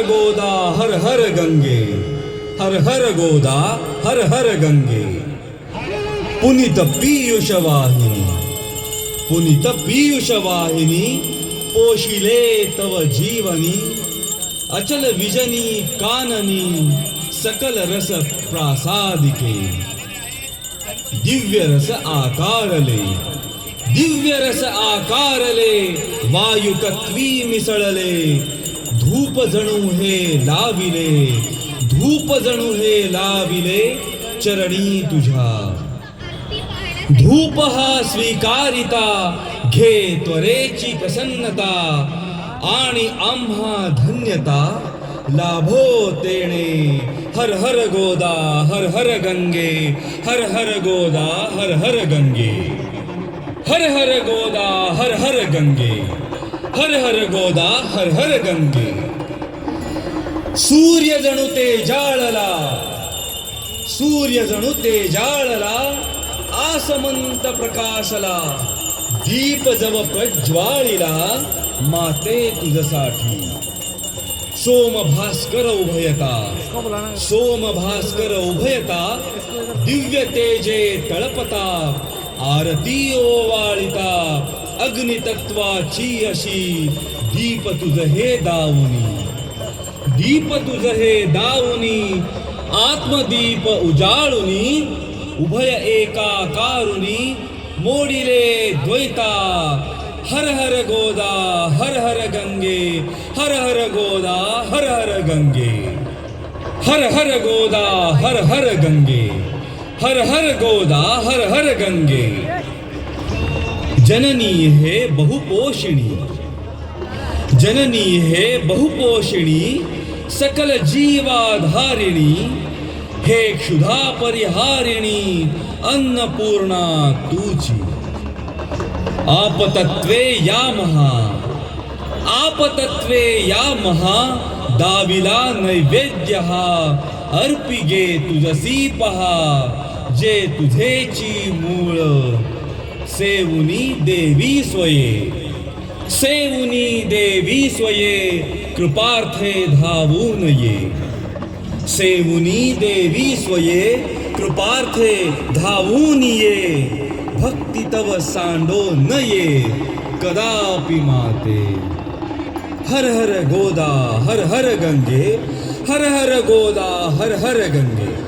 गोदा हर हर गंगे, हर हर गोदा हर हर गंगे. पुनीत पीयूष वाहिनी, पुनीत पीयूष वाहिनी, पोशिले तव जीवनी. अचल विजनी काननी, सकल रस प्रासादिके. दिव्य रस आकारले, दिव्य रस आकारले, वायुकत्वी मिसळले. धूप जणू हे लाविले, धूप जणू हे लाविले चरणी तुझ्या. धूप हा स्वीकारिता, घे त्वरेची प्रसन्नता. आणि आम्हा धन्यता लाभो तेणे. हर हर गोदा हर हर गंगे, हर हर गोदा हर हर गंगे. हर हर गोदा हर हर गंगे, हर हर गोदा हर हर गंगे. सूर्य जणू ते जाळला, सूर्य जणू ते जाळला. आसमंत प्रकाशला, दीप जव प्रज्वाळीला. माते तुझसाठी सोम भास्कर उभयता, सोम भास्कर उभयता. दिव्य तेजे तळपता, आरती ओवाळिता. अग्नितत्वाची अशी, दीप तुझ हे दावुनी, दीप तुझ हे दावुनी. आत्मदीप उजाळुनी, उभय एकाकारुनी. मोडिले द्वैता, हर हर गोदा हर हर गंगे, हर हर गोदा हर हर गंगे. हर हर गोदा हर हर गंगे, हर हर गोदा हर हर गंगे. जननी हे बहुपोषिणी, जननी हे बहुपोषिणी. सकल जीवाधारिणी, हे क्षुधा परिहारिणी. अन्नपूर्णा तुझी. आपतत्वे या महा, आपतत्वे या महा. दाविला नैवेद्य हा, अर्पिगे तुझसी पहा. जे तुझेची मूळ, सेवुनी देवी स्वये, सेवुनी देवी स्वये. कृपार्थे धावून ये, सेवुनी देवी स्वये. कृपार्थे धावून ये. भक्ती तव सांडो न ये, कदापि माते. हर हर गोदा हर हर गंगे, हर हर गोदा हर हर गंगे.